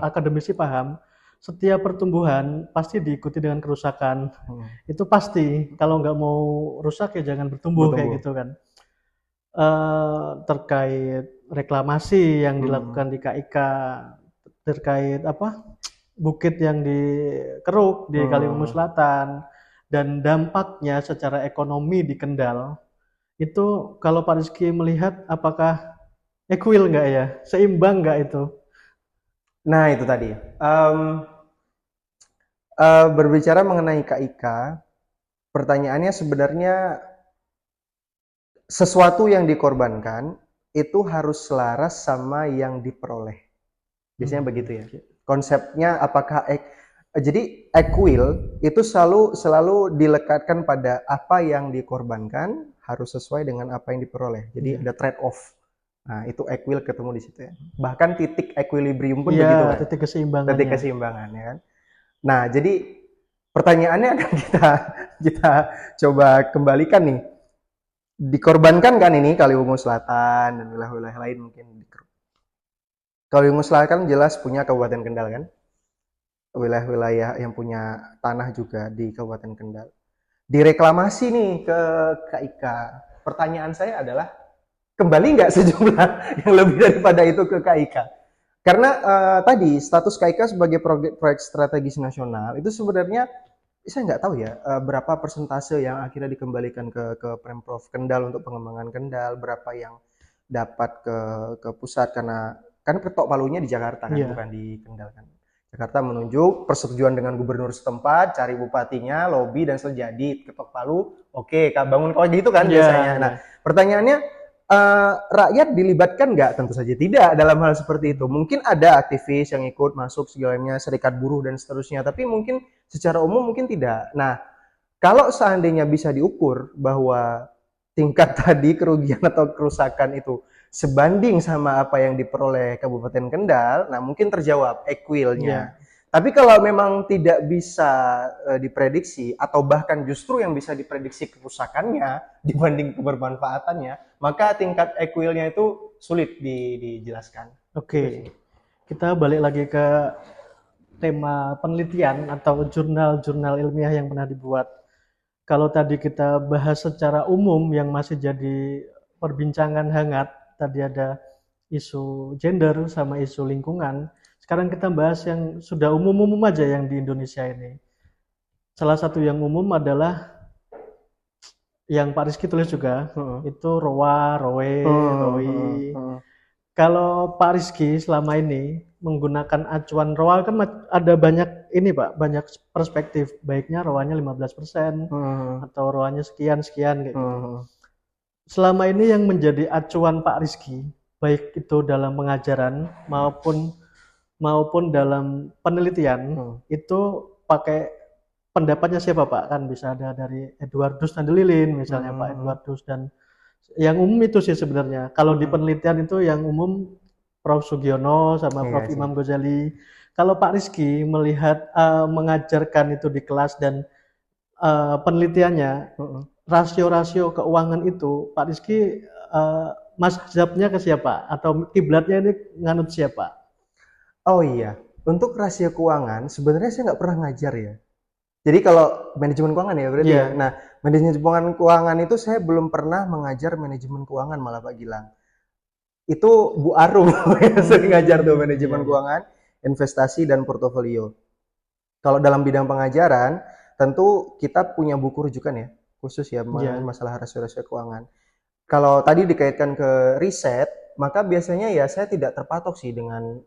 akademisi paham, setiap pertumbuhan pasti diikuti dengan kerusakan. Hmm. Itu pasti. Kalau nggak mau rusak ya jangan bertumbuh kayak Bertumbuh. gitu kan. Terkait reklamasi yang Hmm. dilakukan di KIK, terkait apa bukit yang dikeruk di Kalimantan Hmm. Selatan, dan dampaknya secara ekonomi di Kendal itu kalau Pak Rizky melihat apakah equal nggak ya, seimbang nggak itu? Nah itu tadi. Em, Berbicara mengenai KIK, pertanyaannya sebenarnya sesuatu yang dikorbankan itu harus selaras sama yang diperoleh. Biasanya begitu ya. Konsepnya apakah jadi equil itu selalu dilekatkan pada apa yang dikorbankan harus sesuai dengan apa yang diperoleh. Jadi Iya, ada trade off. Nah, itu equil ketemu di situ ya. Bahkan titik equilibrium pun iya, begitu kan. titik Titik keseimbangannya. keseimbangan ya kan. Nah, jadi pertanyaannya akan kita coba kembalikan nih. Dikorbankan kan ini Kaliwungu Selatan dan wilayah-wilayah lain mungkin. Kaliwungu Selatan jelas punya Kabupaten Kendal kan. Wilayah-wilayah yang punya tanah juga di Kabupaten Kendal. Direklamasi nih ke KIK. Pertanyaan saya adalah kembali nggak sejumlah yang lebih daripada itu ke KIK? Karena tadi status KIK sebagai proyek strategis nasional itu sebenarnya saya nggak tahu ya berapa persentase yang akhirnya dikembalikan ke Pemprov Kendal untuk pengembangan Kendal, berapa yang dapat ke pusat karena kan ketok palunya di Jakarta kan, Iya, bukan di Kendal kan. Jakarta menunjuk persetujuan dengan gubernur setempat, cari bupatinya, lobby dan sejadi ketok palu, oke, bangun kalau gitu kan iya, biasanya. Nah, iya. pertanyaannya rakyat dilibatkan nggak? Tentu saja tidak dalam hal seperti itu. Mungkin ada aktivis yang ikut masuk segalanya, serikat buruh dan seterusnya, tapi mungkin secara umum mungkin tidak. Nah, kalau seandainya bisa diukur bahwa tingkat tadi kerugian atau kerusakan itu sebanding sama apa yang diperoleh Kabupaten Kendal, nah mungkin terjawab equilnya. Iya. Tapi kalau memang tidak bisa diprediksi atau bahkan justru yang bisa diprediksi kerusakannya dibanding kebermanfaatannya, maka tingkat equilnya itu sulit dijelaskan. Itu sih. Oke, kita balik lagi ke tema penelitian atau jurnal-jurnal ilmiah yang pernah dibuat. Kalau tadi kita bahas secara umum yang masih jadi perbincangan hangat, tadi ada isu gender sama isu lingkungan. Sekarang kita bahas yang sudah umum-umum aja yang di Indonesia ini. Salah satu yang umum adalah yang Pak Rizky tulis juga, Hmm. itu ROA, ROE, Hmm. Hmm. ROI. Hmm. Kalau Pak Rizky selama ini menggunakan acuan ROA kan ada banyak ini Pak, banyak perspektif. Baiknya ROA-nya 15% Hmm. atau ROA-nya sekian-sekian kayak gitu. Hmm. Selama ini yang menjadi acuan Pak Rizky, baik itu dalam pengajaran maupun maupun dalam penelitian, Hmm. itu pakai pendapatnya siapa Pak? Kan bisa ada dari Edwardus Nandelilin misalnya Pak Hmm. Edwardus, dan yang umum itu sih sebenarnya. Kalau di Hmm. penelitian itu yang umum Prof. Sugiono sama Iya Prof. sih. Imam Ghazali. Kalau Pak Rizky melihat mengajarkan itu di kelas dan penelitiannya, Hmm. rasio-rasio keuangan itu, Pak Rizky mazhabnya ke siapa? Atau kiblatnya ini nganut siapa? Oh iya, untuk rasio keuangan sebenarnya saya nggak pernah ngajar ya. Jadi kalau manajemen keuangan ya berarti ya. Iya, Nah, manajemen keuangan itu saya belum pernah mengajar manajemen keuangan malah Pak Gilang. Itu Bu Arum yang sering ngajar tuh iya, manajemen iya. keuangan, investasi dan portofolio. Kalau dalam bidang pengajaran, tentu kita punya buku rujukan ya, khusus ya Iya. masalah rasio-rasio keuangan. Kalau tadi dikaitkan ke riset, maka biasanya ya saya tidak terpatok sih dengan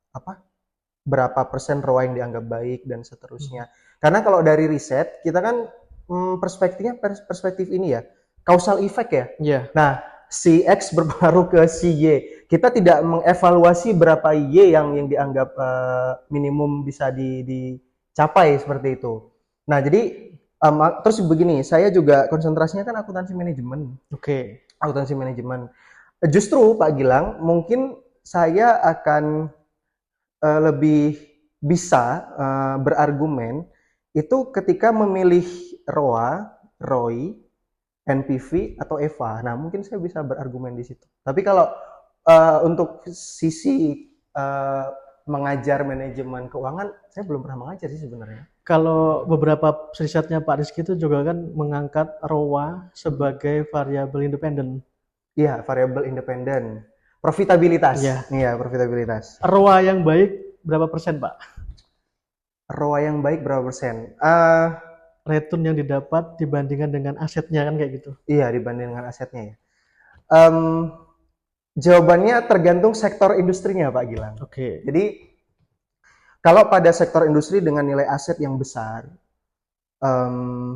apa berapa persen ROA yang dianggap baik dan seterusnya. Karena kalau dari riset kita kan perspektifnya perspektif ini ya, causal effect ya. Iya. Nah, si X berpengaruh ke si Y. Kita tidak mengevaluasi berapa Y yang dianggap minimum bisa dicapai seperti itu. Nah, jadi terus begini, saya juga konsentrasinya kan akuntansi manajemen. Oke. Akuntansi manajemen. Justru Pak Gilang, mungkin saya akan lebih bisa berargumen itu ketika memilih ROA, ROI, NPV atau EVA. Nah, mungkin saya bisa berargumen di situ. Tapi kalau untuk sisi mengajar manajemen keuangan, saya belum pernah mengajar sih sebenarnya. Kalau beberapa risetnya Pak Rizky itu juga kan mengangkat ROA sebagai variabel independen. Iya, variabel independen. Profitabilitas. Iya. Iya, profitabilitas. ROA yang baik berapa persen, Pak? ROA yang baik berapa persen? Return yang didapat dibandingkan dengan asetnya kan kayak gitu. Iya, dibanding dengan asetnya ya. Em, Jawabannya tergantung sektor industrinya, Pak Gilang. Oke. Jadi, kalau pada sektor industri dengan nilai aset yang besar, em,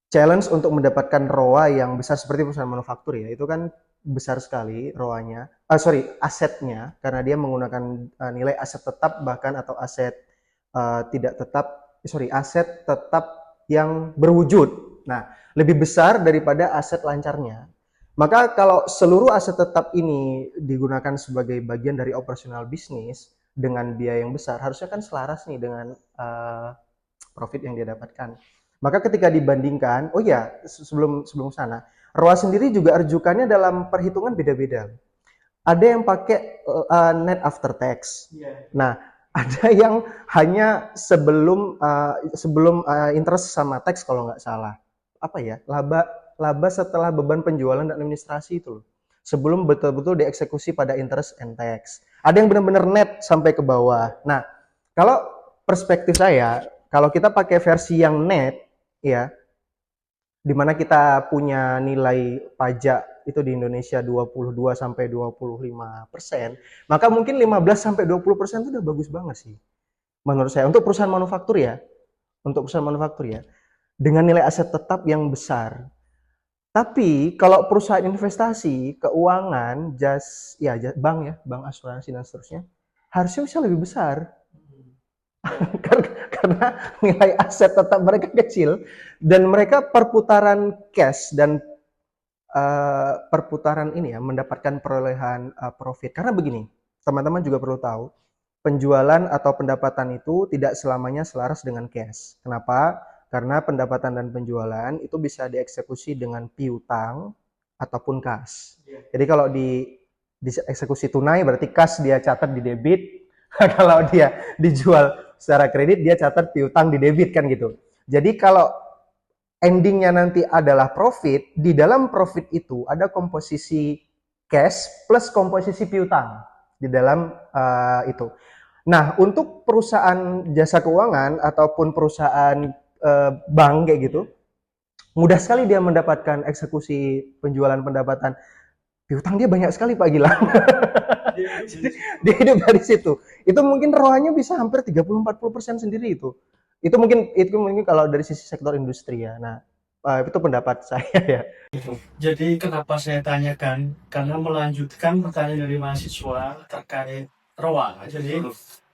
challenge untuk mendapatkan ROA yang besar seperti perusahaan manufaktur ya, itu kan besar sekali ROA-nya. Asetnya, karena dia menggunakan nilai aset tetap bahkan atau aset tidak tetap, aset tetap yang berwujud. Nah, lebih besar daripada aset lancarnya. Maka kalau seluruh aset tetap ini digunakan sebagai bagian dari operasional bisnis dengan biaya yang besar, harusnya kan selaras nih dengan profit yang dia dapatkan. Maka ketika dibandingkan, oh ya, sebelum sana, ROA sendiri juga rujukannya dalam perhitungan beda-beda. Ada yang pakai net after tax. Nah, ada yang hanya sebelum interest sama tax kalau nggak salah. Apa ya? Laba setelah beban penjualan dan administrasi itu loh. Sebelum betul-betul dieksekusi pada interest and tax. Ada yang benar-benar net sampai ke bawah. Nah, kalau perspektif saya, kalau kita pakai versi yang net, ya, di mana kita punya nilai pajak itu di Indonesia 22 sampai 25%, maka mungkin 15 sampai 20% itu udah bagus banget sih. Menurut saya untuk perusahaan manufaktur ya. Untuk perusahaan manufaktur ya. Dengan nilai aset tetap yang besar. Tapi kalau perusahaan investasi, keuangan, bank asuransi dan seterusnya, harusnya bisa lebih besar. Karena nilai aset tetap mereka kecil dan mereka perputaran cash dan perputaran ini ya mendapatkan perolehan profit. Karena begini, teman-teman juga perlu tahu, penjualan atau pendapatan itu tidak selamanya selaras dengan cash. Kenapa? Karena pendapatan dan penjualan itu bisa dieksekusi dengan piutang ataupun kas. Jadi kalau dieksekusi tunai berarti kas dia catat di debit, kalau dia dijual secara kredit dia catat piutang di debit kan gitu. Jadi kalau endingnya nanti adalah profit, di dalam profit itu ada komposisi cash plus komposisi piutang di dalam itu. Nah, untuk perusahaan jasa keuangan ataupun perusahaan bank kayak gitu, mudah sekali dia mendapatkan eksekusi penjualan pendapatan. Piutang dia banyak sekali Pak Gilang. Dia hidup dari situ. Itu mungkin ROA-nya bisa hampir 30-40% sendiri itu. Itu mungkin kalau dari sisi sektor industri ya. Nah, itu pendapat saya ya. Jadi kenapa saya tanyakan? Karena melanjutkan pertanyaan dari mahasiswa terkait ROA. Jadi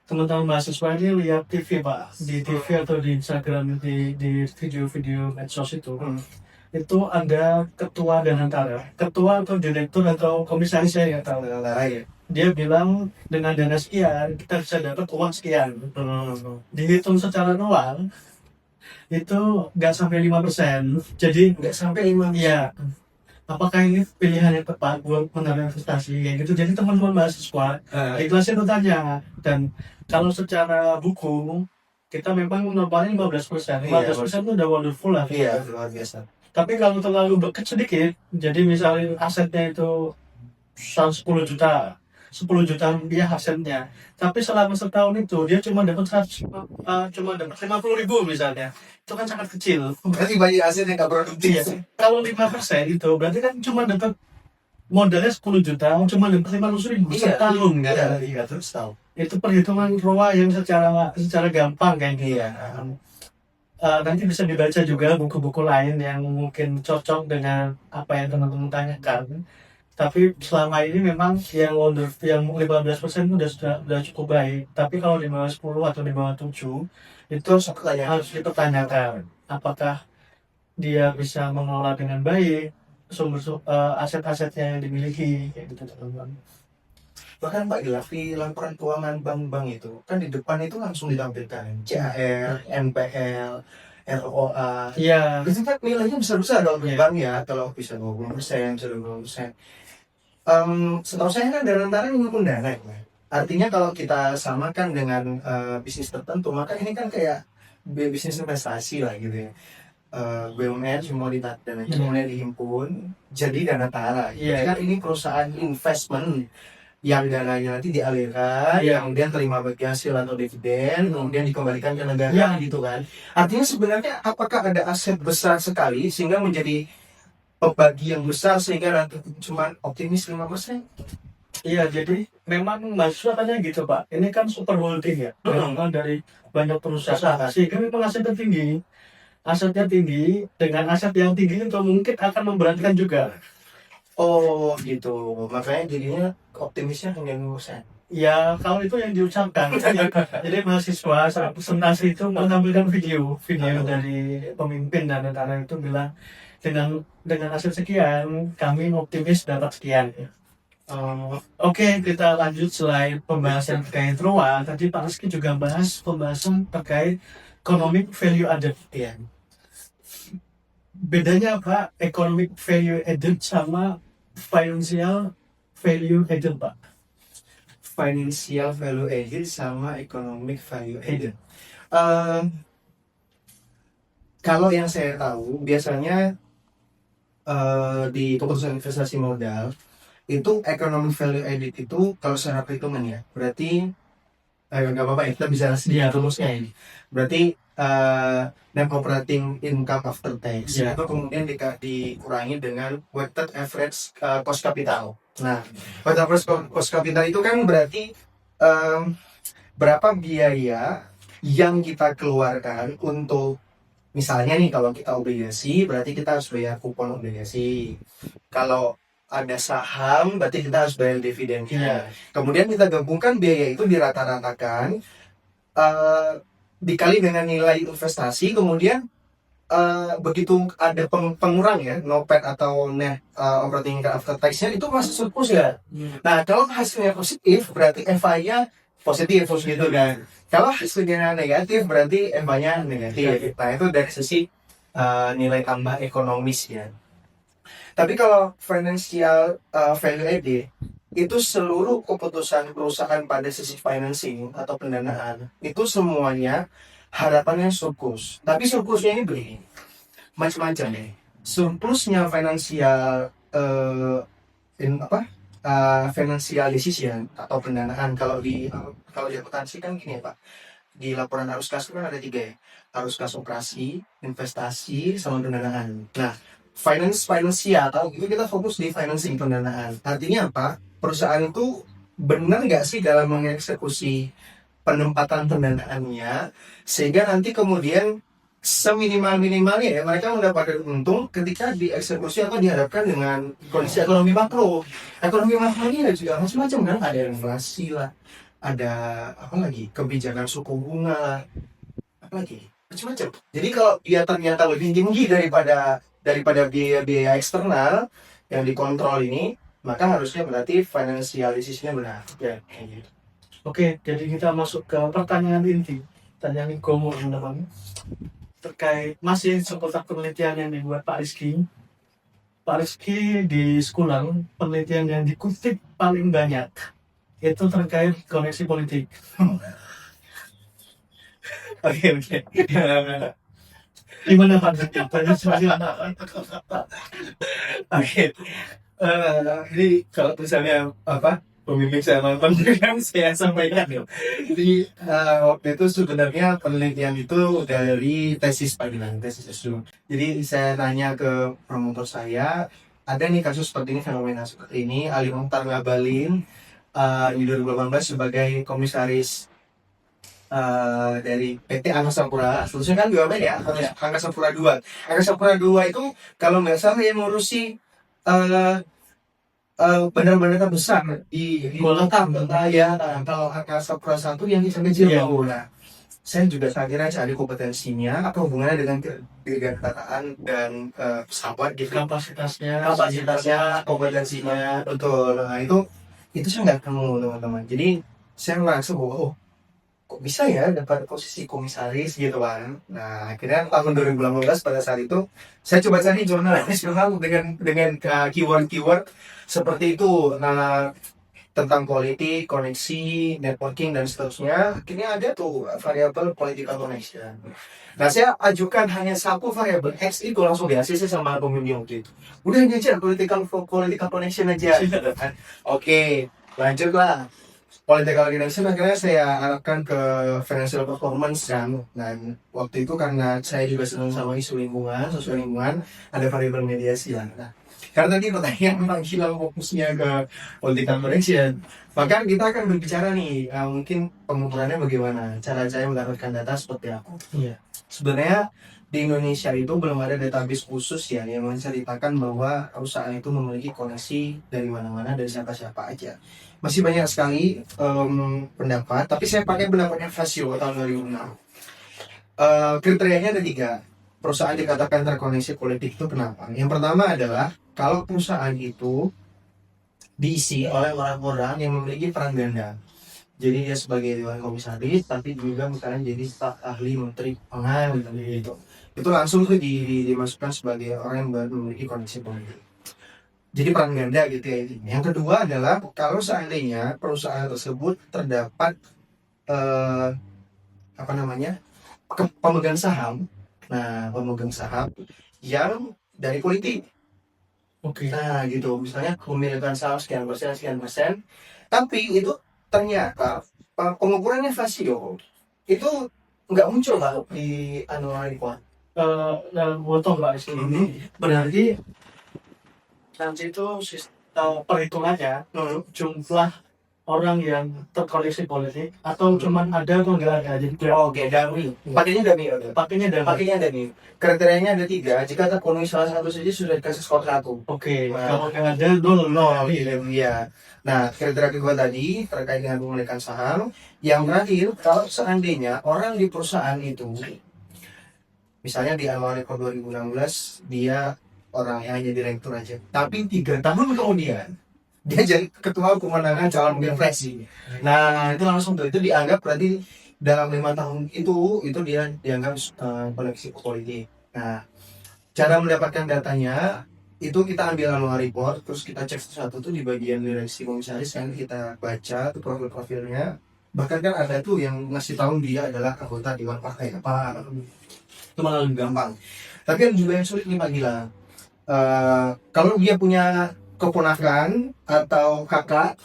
teman-teman mahasiswa ini lihat TV Pak, di TV atau di Instagram, di video-video medsos itu ada ketua dan antara ketua atau direktur atau komisaris saya nggak tahu. Dia bilang dengan dana sekian kita bisa dapat uang sekian. Dihitung secara doang itu nggak sampai 5%. Jadi nggak sampai 5%. Iya. Apakah ini pilihan yang tepat buat menaruh investasi kayak gitu? Jadi teman-teman mahasiswa di kelas itu tanya, dan kalau secara buku kita memang normalnya 15%. 15% itu udah wonderful lah. Iya, luar biasa. Tapi kalau terlalu sedikit, jadi misalnya asetnya itu 10 juta, 10 juta rupiah asetnya. Tapi selama setahun itu dia cuma dapat 50.000 misalnya. Itu kan sangat kecil. Berarti banyak aset yang nggak produktif. Iya. Kalau 5% itu berarti kan cuma dapat modalnya 10 juta, cuma dapat 500.000 setahun kan? Iya, terus tahu. Itu perhitungan ROA yang secara gampang kan gitu. Iya. Nanti bisa dibaca juga buku-buku lain yang mungkin cocok dengan apa yang teman-teman tanyakan. Tapi selama ini memang yang 15% itu sudah cukup baik. Tapi kalau di bawah 10 atau di bawah 7 itu harus dipertanyakan apakah dia bisa mengelola dengan baik aset-asetnya yang dimiliki kayak gitu teman-teman. Bahkan Pak Gilang, di laporan keuangan bank-bank itu kan di depan itu langsung ditampilkan CAR, NPL, ROA. Iya. Itu kan nilainya besar-besar dong bank ya, kalau bisa 20%, bisa 20%. Setahu saya kan dari antara yang pun dana ya. Artinya kalau kita samakan dengan bisnis tertentu, maka ini kan kayak bisnis investasi lah gitu ya. BUMN semua dana semuanya dihimpun jadi dana tara. Iya kan, ini perusahaan investment yang dananya nanti dialirkan, kemudian terima bagi hasil atau dividen, kemudian dikembalikan ke negara gitu kan. Artinya sebenarnya apakah ada aset besar sekali sehingga menjadi pembagi yang besar sehingga nanti cuma optimis 5%? Iya, jadi memang mahasiswa gitu Pak. Ini kan super holding ya, memang dari banyak perusahaan. Sehingga memang asetnya tinggi. Asetnya tinggi, dengan aset yang tinggi itu mungkin akan memberatkan juga. Oh gitu, makanya jadinya optimisnya hanya 5%. Ya, kalau itu yang diucapkan. Jadi mahasiswa saat presentasi itu menampilkan video dari pemimpin dan tentara itu bilang dengan hasil sekian kami optimis dapat sekian. Oke, kita lanjut selain pembahasan terkait ROA. Tadi Pak Rizky juga bahas pembahasan terkait economic value added. Iya. Bedanya apa economic value added sama financial value added, Pak? Financial value added sama economic value added. Kalau yang saya tahu biasanya di keputusan investasi modal itu economic value added itu kalau secara perhitungan ya berarti nggak apa-apa ya, kita bisa sedikit rumusnya ini. Berarti net operating income after tax itu kemudian dikurangi dengan weighted average cost capital. Nah, weighted average cost capital itu kan berarti berapa biaya yang kita keluarkan untuk, misalnya nih kalau kita obligasi berarti kita harus bayar kupon obligasi. Kalau ada saham berarti kita harus bayar dividennya. Kemudian kita gabungkan biaya itu dirata-ratakan dikali dengan nilai investasi, kemudian begitu ada pengurang ya, NOPAT atau net operating income after tax-nya itu masih surplus ya. Nah, kalau hasilnya positif berarti FI-nya positif gitu kan. Kalau hasilnya negatif berarti FI-nya negatif. Nah, itu dari sisi nilai tambah ekonomis ya. Tapi kalau financial value added itu seluruh keputusan perusahaan pada sisi financing atau pendanaan itu semuanya harapannya surplus. Tapi surplusnya ini begini, macam-macam nih. Surplusnya financial financial decision atau pendanaan kalau di akuntansi kan gini ya Pak. Di laporan arus kas kan ada 3 ya. Arus kas operasi, investasi, sama pendanaan. Nah, finansial atau itu kita fokus di financing pendanaan. Artinya apa? Perusahaan itu benar nggak sih dalam mengeksekusi penempatan pendanaannya sehingga nanti kemudian seminimal-minimalnya ya mereka mendapatkan untung ketika dieksekusi atau dihadapkan dengan kondisi ekonomi makro. Ekonomi makro ini juga macam-macam kan, ada inflasi lah, ada apa lagi, kebijakan suku bunga lah, apa lagi, macam-macam. Jadi kalau dia ternyata lebih tinggi daripada biaya eksternal yang dikontrol ini, maka harusnya berarti financial decision-nya benar. Ya, kayak gitu. Oke, jadi kita masuk ke pertanyaan inti. Pertanyaan Gomo namanya. Terkait masih seputar penelitian yang dibuat Pak Rizky. Pak Rizky di sekolah penelitian yang dikutip paling banyak itu terkait koneksi politik. Oke. Gimana Pak Rizky? Oke. Ini kalau misalnya pembimbing saya nonton kan saya sampaikan ya. Jadi waktu itu sebenarnya penelitian itu dari tesis panggilan, tesis S2. Jadi saya tanya ke promotor saya, ada nih kasus seperti ini, fenomena seperti ini. Ali Mukhtar Ngabalin di 2018 sebagai komisaris dari PT Angkasa Pura, seterusnya kan BUMN ya, Angkasa Pura 2. Angkasa Pura 2 itu kalau nggak salah yang ngurusi bandara-bandara besar di Batam ya. Nah, kalau Angkasa Pura 1 yang sampai Cirebon. Nah, saya juga kira cari kompetensinya apa hubungannya dengan kedatangan dan pesawat gitu, Kapasitasnya, kompetensinya, betul. Nah, itu saya nggak ketemu teman-teman. Jadi saya merasa bahwa kok bisa ya dapat posisi komisaris gitu kan. Nah, akhirnya tahun 2018 pada saat itu saya coba cari jurnal dengan keyword-keyword seperti itu. Nah, tentang politik, koneksi, networking dan seterusnya. Akhirnya ada tuh variabel political connection. Nah, saya ajukan hanya satu variabel X itu langsung di ACC sama pembimbing waktu itu. Udah ini aja political connection aja. Oke, lanjutlah. Political connection akhirnya saya arahkan ke financial performance kan. Dan waktu itu karena saya juga senang sama isu lingkungan, sosial lingkungan, ada variabel mediasi lah. Nah, karena tadi pertanyaan memang hilang fokusnya ke political connection, maka kita akan berbicara nih, mungkin pengukurannya bagaimana, cara saya mendapatkan data seperti apa. Iya. Sebenarnya di Indonesia itu belum ada database khusus ya yang menceritakan bahwa perusahaan itu memiliki koneksi dari mana-mana, dari siapa-siapa aja. Masih banyak sekali pendapat, tapi saya pakai pendapatnya Fasio tahun 2006. Kriterianya ada 3. Perusahaan dikatakan terkoneksi politik itu kenapa? Yang pertama adalah kalau perusahaan itu diisi oleh orang-orang yang memiliki peran ganda. Jadi dia sebagai dewan komisaris, tapi juga misalnya jadi staf ahli menteri pangan gitu. Itu langsung tuh dimasukkan sebagai orang yang baru memiliki koneksi politik. Jadi peran ganda gitu ya intinya. Yang kedua adalah kalau seandainya perusahaan tersebut terdapat pemegang saham. Nah, pemegang saham yang dari politik. Oke. Nah, gitu. Misalnya kepemilikan saham sekian persen, tapi itu ternyata pengukurannya Fasio itu nggak muncul lah di annual report. Potong Mbak Rizky. Berarti nanti itu perhitungannya jumlah orang yang terkoneksi politik atau cuman ada atau nggak ada. Jadi Oke, dummy. Pakainya dummy. Kriterianya ada 3. Jika terpenuhi salah satu saja sudah dikasih skor 1. Oke, Nah, kalau nggak ada nol. iya. Nah, kriteria kedua tadi terkait dengan pemilikan saham. Yang terakhir, kalau seandainya orang di perusahaan itu, misalnya di awal report 2016, dia orang yang hanya direktur aja. Tapi 3 tahun kemudian, dia jadi ketua pemenangan calon wakil presiden. Nah, itu langsung tuh, itu dianggap berarti dalam 5 tahun itu dia dianggap koneksi politik. Nah, cara mendapatkan datanya itu kita ambil annual report, terus kita cek satu-satu tuh di bagian direksi komisaris yang kita baca tuh profil-profilnya. Bahkan kan ada tuh yang ngasih tahu dia adalah anggota dewan partai apa. Itu malah lebih gampang. Tapi yang juga yang sulit nih Pak Gilang. Kalau dia punya keponakan atau kakak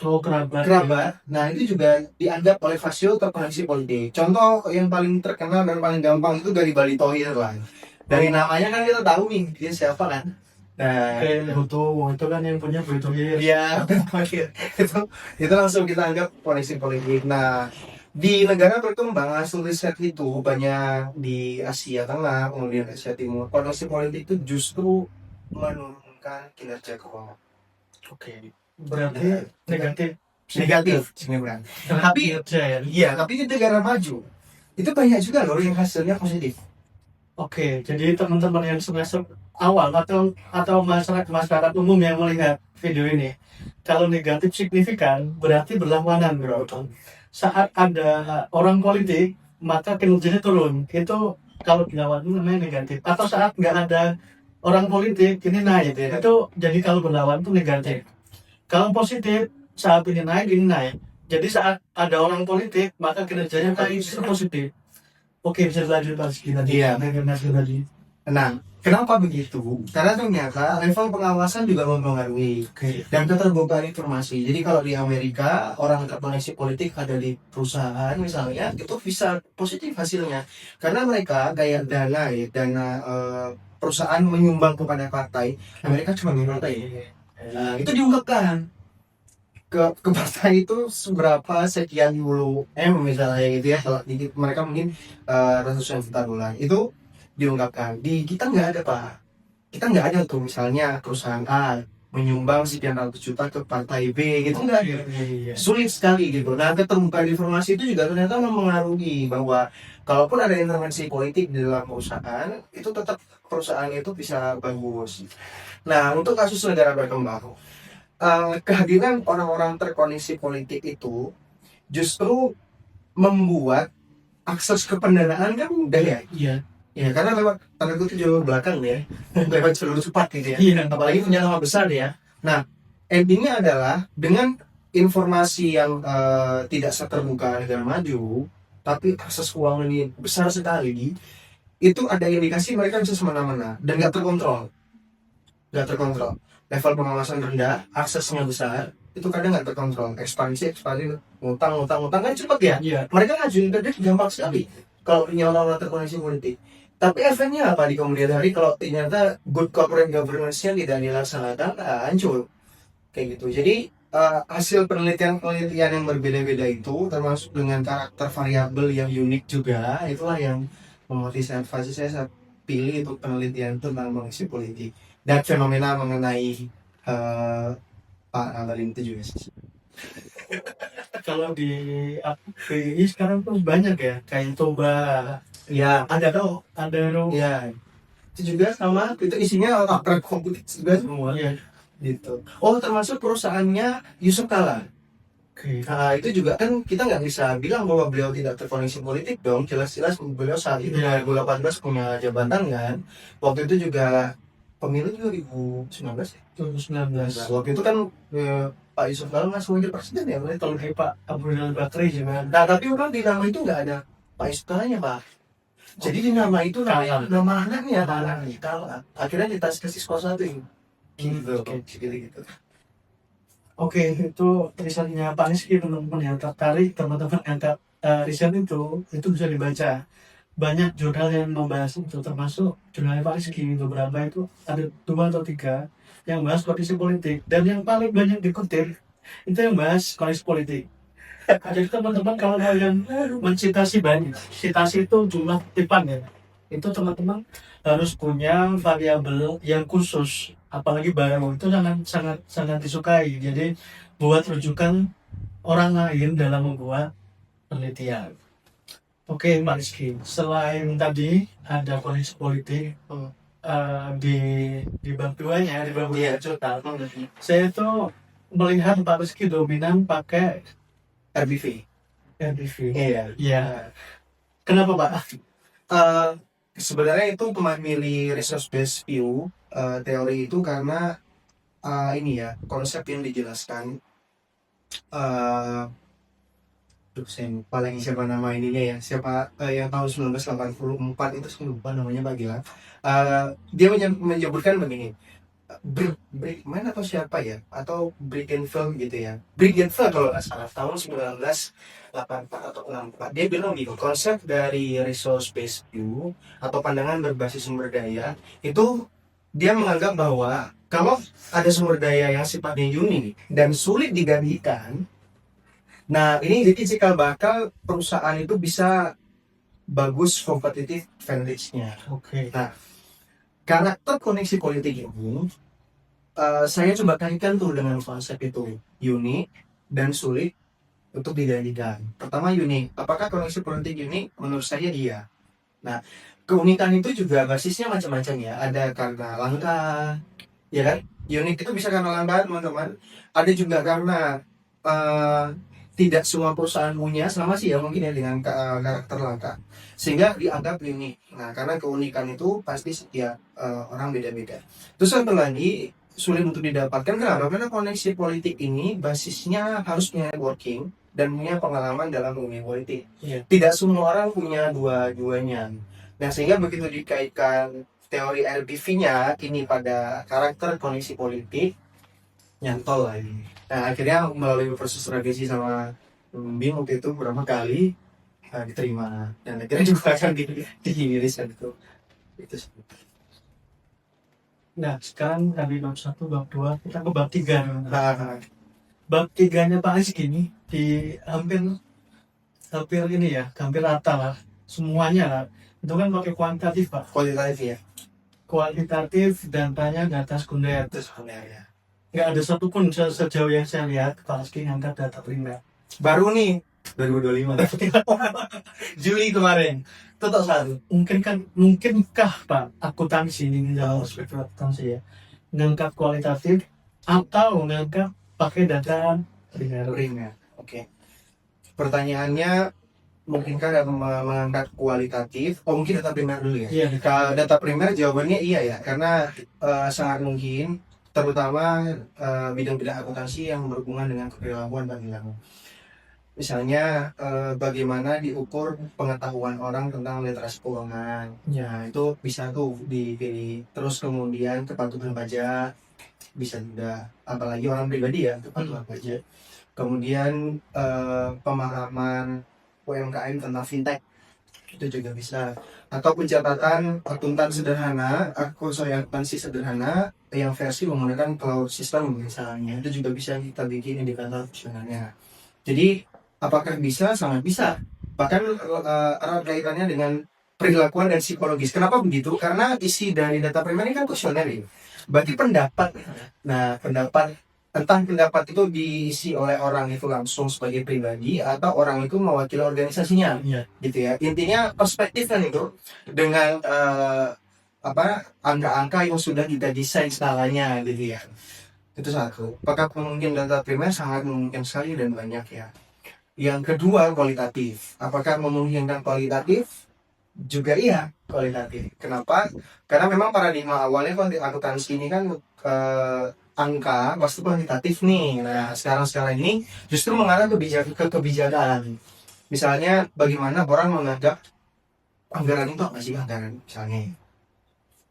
kerabat, nah itu juga dianggap oleh Fasio terkoneksi politik. Contoh yang paling terkenal dan paling gampang itu dari Bali Thohir lah. Dari namanya kan kita tahu nih dia siapa kan. Nah, itu kan yang punya Bali Thohir. Iya, itu langsung kita anggap koneksi politik. Nah, di negara berkembang hasil riset itu banyak di Asia Tengah, kemudian Asia Timur. Koneksi politik itu justru menurunkan kinerja keuangan. Oke, berarti negatif sebenarnya. Tapi iya, tapi di negara maju itu banyak juga loh yang hasilnya positif. Oke, jadi teman-teman yang semester awal atau masyarakat umum yang melihat video ini, kalau negatif signifikan berarti berlawanan, bro. Saat ada orang politik maka kinerjanya turun. Itu kalau dilawan itu namanya negatif. Atau saat nggak ada orang politik ini naik, itu jadi kalau berlawan itu negatif. Kalau positif saat ini naik. Jadi saat ada orang politik maka kinerjanya itu positif. Oke, bisa lanjut lagi tadi. Iya. Nah, kenapa begitu? Karena ternyata level pengawasan juga mempengaruhi dan keterbukaan informasi. Jadi kalau di Amerika orang terkoneksi politik ada di perusahaan misalnya itu bisa positif hasilnya karena mereka gaya dana perusahaan menyumbang kepada partai. Amerika cuma partai. Nah, itu diungkapkan ke partai itu seberapa sekian dulu misalnya gitu ya. Kalau mereka mungkin ratusan juta dolar itu diungkapkan. Di kita nggak ada Pak, kita nggak ada tuh misalnya perusahaan A menyumbang sekian ratus juta ke partai B gitu, nggak ada. Sulit sekali gitu. Nah, keterbukaan informasi itu juga ternyata mempengaruhi bahwa kalaupun ada intervensi politik di dalam perusahaan itu tetap perusahaan itu bisa bagus. Nah, untuk kasus negara berkembang, kehadiran orang-orang terkoneksi politik itu justru membuat akses ke pendanaan kan mudah ya. Iya. Ya, karena lewat tanda kutip jalur belakang ya, lewat jalur cepat gitu ya. Iya. Apalagi punya nama besar ya. Nah, endingnya adalah dengan informasi yang tidak seterbuka negara maju, tapi akses keuangan ini besar sekali, itu ada indikasi mereka bisa semena-mena dan nggak terkontrol. Level pengawasan rendah, aksesnya besar, itu kadang nggak terkontrol. Ekspansi, utang kan cepet ya. Iya. Mereka ngajuin kredit gampang sekali kalau punya orang-orang terkoneksi politik. Tapi efeknya apa di kemudian hari kalau ternyata good corporate governance-nya tidak dilaksanakan, hancur kayak gitu. Jadi hasil penelitian-penelitian yang berbeda-beda itu termasuk dengan karakter variabel yang unik juga, itulah yang memotivasi saya pilih untuk penelitian tentang koneksi politik dan fenomena mengenai Pak Ngabalin itu juga sih. Kalau di ini sekarang tuh banyak ya, kayak Toba, Ya, ada ya, itu juga sama, itu isinya orang komputer juga semua Iya. gitu. Oh, termasuk perusahaannya Yusuf Kala. Oke. Nah, itu juga kan kita nggak bisa bilang bahwa beliau tidak terkoneksi politik dong. Jelas-jelas beliau saat itu 2018 punya jabatan kan. Waktu itu juga pemilu 2019 ya. 2019. Waktu itu kan Pak Yusuf Kala masuk wakil presiden ya. Kalau kayak Pak Abu Rizal Bakri juga. Nah, tapi orang di nama itu nggak ada Pak Yusuf Kalanya, Pak. Jadi di nama itu nama anaknya Kala. Akhirnya dikasih skor 1 ini. Gitu. Gitu. Oke, itu risetnya Pak Rizky, teman-teman yang tertarik, teman-teman angkat riset itu bisa dibaca. Banyak jurnal yang membahas itu, termasuk jurnal Pak Rizky, itu berapa itu, ada 2 atau 3 yang bahas kondisi politik. Dan yang paling banyak dikutip, itu yang bahas kondisi politik. Jadi teman-teman kalau kalian mencitasi banyak, citasi itu jumlah kutipan ya, itu teman-teman harus punya variabel yang khusus, apalagi baru itu sangat disukai. Jadi buat rujukan orang lain dalam membuat penelitian. Oke, Mbak Rizky, selain tadi ada kondisi politik di bab 2-nya, di bab 2 total, saya itu melihat Pak Rizky dominan pakai RBV. Iya. Iya. Kenapa Pak? Sebenarnya itu memilih resource based view teori itu karena ini ya konsep yang dijelaskan saya lupa lagi siapa nama ininya ya, siapa yang tahun 1984 itu saya lupa namanya Pak Gilang. Dia menyebutkan begini, Brickman atau siapa ya, atau Brickenfeld gitu ya, Brickenfeld kalau nggak salah, tahun 1984 atau 64, dia bilang gitu, konsep dari resource based view atau pandangan berbasis sumber daya itu dia menganggap bahwa kalau ada sumber daya yang sifatnya unik dan sulit digantikan, nah ini jadi cikal bakal perusahaan itu bisa bagus competitive advantage-nya. Oke. Nah, karakter koneksi politik ini saya coba kaitkan tuh dengan konsep itu, unik dan sulit untuk digantikan. Pertama unik, apakah koneksi politik unik? Menurut saya iya. Nah, keunikan itu juga basisnya macam-macam ya. Ada karena langka, ya kan? Unik itu bisa karena langka teman-teman. Ada juga karena tidak semua perusahaan punya, sama sih ya mungkin ya dengan karakter langka, sehingga dianggap unik. Nah, karena keunikan itu pasti setiap orang beda-beda. Terus satu lagi sulit untuk didapatkan, kenapa? Karena koneksi politik ini basisnya harus punya networking dan punya pengalaman dalam dunia politik. Iya. Tidak semua orang punya dua-duanya. Nah, sehingga begitu dikaitkan teori RBV-nya ini pada karakter koneksi politik, nyantol lah ini. Nah, akhirnya melalui proses revisi sama Bim waktu itu beberapa kali diterima, dan akhirnya juga akan dirilis itu. Itu sih. Nah, sekarang tadi bab 1, bab 2, kita ke bab 3. Nah, Bab 3-nya Pak Rizky ini di hampir ini ya, hampir rata lah, semuanya lah. Itu kan pakai kuantitatif Pak. kualitatif ya. Kualitatif dan tanya data sekunder. Itu sebenarnya. Nggak ada satupun sejauh yang saya lihat Pak Rizky ngangkat data primer. Baru nih 2025 Juli kemarin tutup 1. Mungkinkah Pak akuntansi ini dalam aspek akuntansi ya, ngangkat kualitatif atau ngangkat pakai data primer? Oke. Pertanyaannya mungkinkah mengangkat kualitatif? Oh, mungkin data primer dulu ya. Iya. Kalau data primer jawabannya iya ya, karena sangat mungkin terutama bidang-bidang akuntansi yang berhubungan dengan keperilakuan dan perilaku. Misalnya bagaimana diukur pengetahuan orang tentang literasi keuangan. Ya, itu bisa tuh dipilih. Terus kemudian kepatuhan pajak bisa juga, apalagi orang pribadi ya, kepatuhan pajak. Kemudian pemahaman UMKM tentang fintech itu juga bisa. Atau pencatatan akuntansi sederhana yang versi menggunakan cloud system misalnya, itu juga bisa kita bikin indikator fungsionalnya. Jadi apakah bisa? Sangat bisa. Bahkan erat kaitannya dengan perilakuan dan psikologis. Kenapa begitu? Karena isi dari data primer ini kan kuesioner ya. Berarti pendapat. Nah, entah pendapat itu diisi oleh orang itu langsung sebagai pribadi atau orang itu mewakili organisasinya, gitu ya. Intinya perspektif kan itu dengan angka-angka yang sudah kita desain skalanya, gitu ya. Itu satu. Apakah mungkin data primer? Sangat memungkinkan sekali dan banyak ya. Yang kedua, kualitatif. Apakah memungkinkan kualitatif? Juga iya, kualitatif. Kenapa? Karena memang paradigma awalnya akuntansi ini kan angka pasti kuantitatif nih. Nah, sekarang ini justru mengarah ke kebijakan. Misalnya, bagaimana orang menganggap anggaran itu apa sih anggaran? Misalnya,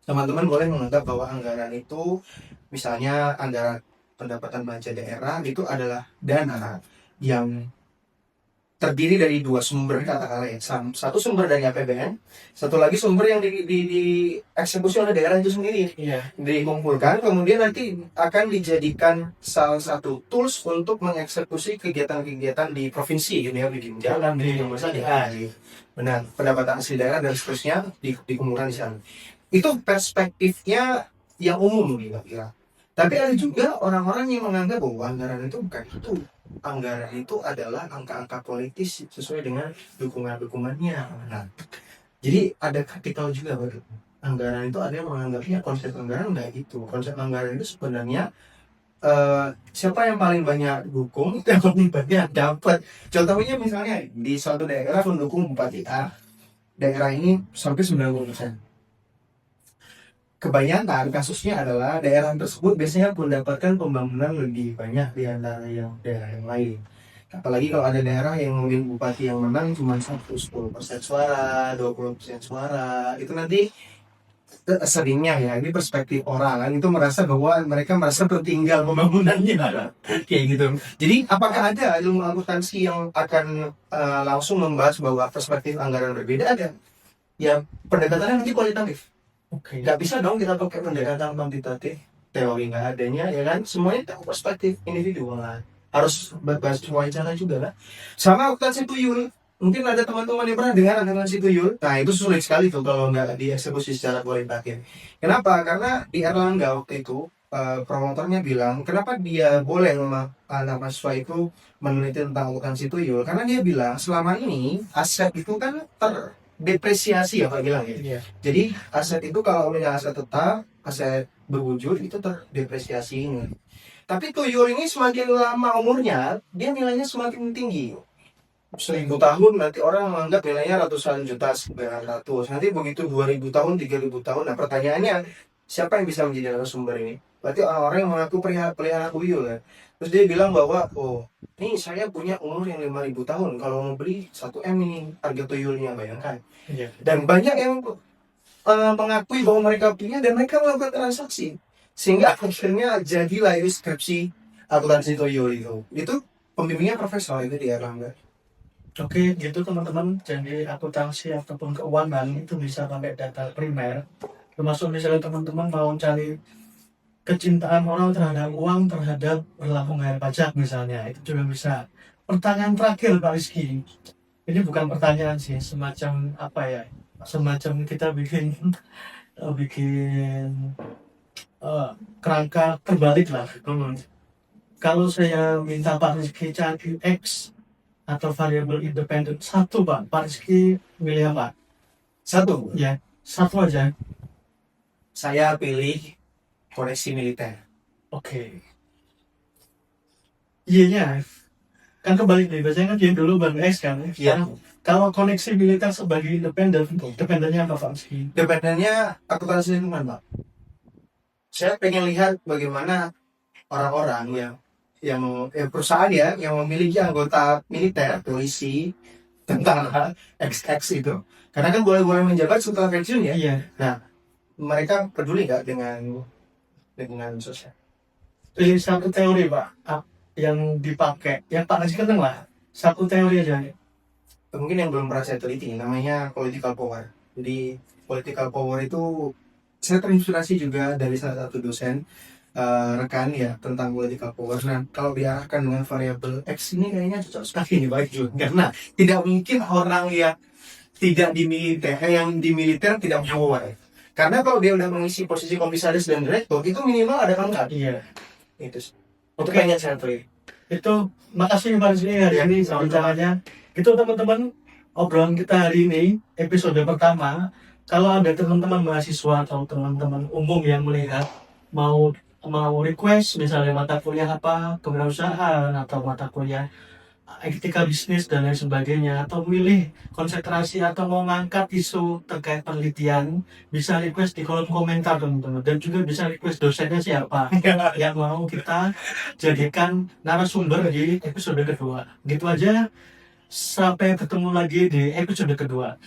teman-teman boleh menganggap bahwa anggaran itu, misalnya anggaran pendapatan belanja daerah itu adalah dana yang terdiri dari dua sumber, katakanlah ya. Satu sumber dari APBN, satu lagi sumber yang dieksekusi oleh daerah itu sendiri. Dikumpulkan, kemudian nanti akan dijadikan salah satu tools untuk mengeksekusi kegiatan-kegiatan di provinsi, gitu ya, bikin jalan, bikin rumah sakit. Benar, pendapatan asli daerah dan seterusnya dikumpulkan di sana. Itu perspektifnya yang umum, kira-kira. Tapi ada juga orang-orang yang menganggap bahwa anggaran itu bukan itu. Anggaran itu adalah angka-angka politis sesuai dengan dukungan-dukungannya. Nah, jadi ada kapital juga baru. Anggaran itu ada yang menganggapnya konsep anggaran enggak gitu. Konsep anggaran itu sebenarnya siapa yang paling banyak dukung, yang paling banyak dapat. Contohnya misalnya di suatu daerah mendukung Bupati A, daerah ini sampai 90%. Kebanyakan kasusnya adalah daerah tersebut biasanya mendapatkan pembangunan lebih banyak di antara yang daerah yang lain. Apalagi kalau ada daerah yang mungkin bupati yang menang cuma 10% suara, 20% suara, itu nanti seringnya ya, ini perspektif orang kan, itu merasa bahwa mereka merasa tertinggal pembangunannya kayak gitu. Jadi apakah ada ilmu akuntansi yang akan langsung membahas bahwa perspektif anggaran berbeda? Ada. Ya pendekatannya nanti kualitatif. Nggak bisa dong kita pakai pendekatan kuantitatif, teori nggak adanya ya kan, semuanya tahu perspektif individu lah, harus berbasis wawancara juga lah. Sama akuntansi tuyul, mungkin ada teman-teman yang pernah dengar akuntansi tuyul. Nah itu sulit sekali tuh kalau nggak dieksekusi secara kualitatif. Kenapa? Karena di Erlangga waktu itu promotornya bilang kenapa dia boleh anak mahasiswa itu meneliti tentang akuntansi tuyul, karena dia bilang selama ini aset itu kan depresiasi ya Pak bilang ya. Jadi aset itu kalau punya aset tetap, aset berwujud itu terdepresiasi ini. Tapi tuyul ini semakin lama umurnya, dia nilainya semakin tinggi. 1000 tahun nanti orang menganggap nilainya ratusan juta, sekian ratus. Nanti begitu 2000 tahun, 3000 tahun. Nah pertanyaannya, siapa yang bisa menjadi narasumber ini? Berarti orang-orang yang mengaku pelihara tuyul kan. Terus dia bilang bahwa, oh ini saya punya umur yang 5000 tahun. Kalau mau beli 1M ini harga tuyulnya, bayangkan. Dan banyak yang mengakui bahwa mereka punya dan mereka melakukan transaksi. Sehingga akhirnya jadilah skripsi akuntansi tuyul itu. Itu pembimbingnya profesor itu di Erlangga. Oke, gitu teman-teman. Jadi akuntansi ataupun keuangan itu bisa pakai data primer. Termasuk misalnya teman-teman mau cari kecintaan orang terhadap uang, terhadap perilaku bayar pajak misalnya, itu juga bisa. Pertanyaan terakhir Pak Rizky, ini bukan pertanyaan sih, semacam apa ya? Semacam kita bikin kerangka terbalik lah. Kalau saya minta Pak Rizky cari X atau variabel independen satu Pak Rizky milih apa? Satu Ya, satu aja. Saya pilih koneksi militer. Oke. Iya, kan kembali nih, biasanya kan dia dulu baru X kan. Iya. Kalau koneksi militer sebagai independen, independennya apa Pak Rizky? Independennya akuntansi lingkungan Pak. Saya pengen lihat bagaimana orang-orang yang perusahaan ya yang memiliki anggota militer, polisi, tentara, XX itu. Karena kan boleh menjabat setelah pensiun ya. Iya. Nah, mereka peduli nggak dengan sosial? Pilih satu teori Pak, yang dipakai, yang Pak Haji kenal lah. Satu teori aja. Mungkin yang belum pernah saya teliti, namanya political power. Jadi political power itu saya terinspirasi juga dari salah satu dosen rekan ya tentang political power. Nah, kalau diarahkan dengan variabel X ini kayaknya cocok sekali nih Pak Jun. Karena tidak mungkin orang yang tidak di militer, yang di militer tidak punya power. Karena kalau dia udah mengisi posisi komisaris dan direktur, itu minimal ada pangkat. Iya. Itu sih. Itu kayaknya saya pilih. Itu makasih Pak Haji hari ini sama-samanya. Itu teman-teman obrolan kita hari ini episode pertama. Kalau ada teman-teman mahasiswa atau teman-teman umum yang melihat mau request misalnya mata kuliah apa kewirausahaan atau mata kuliah etika bisnis dan lain sebagainya atau milih konsentrasi atau mau ngangkat isu terkait penelitian bisa request di kolom komentar teman-teman dan juga bisa request dosennya siapa yang mau kita jadikan narasumber di episode kedua gitu aja sampai ketemu lagi di episode kedua.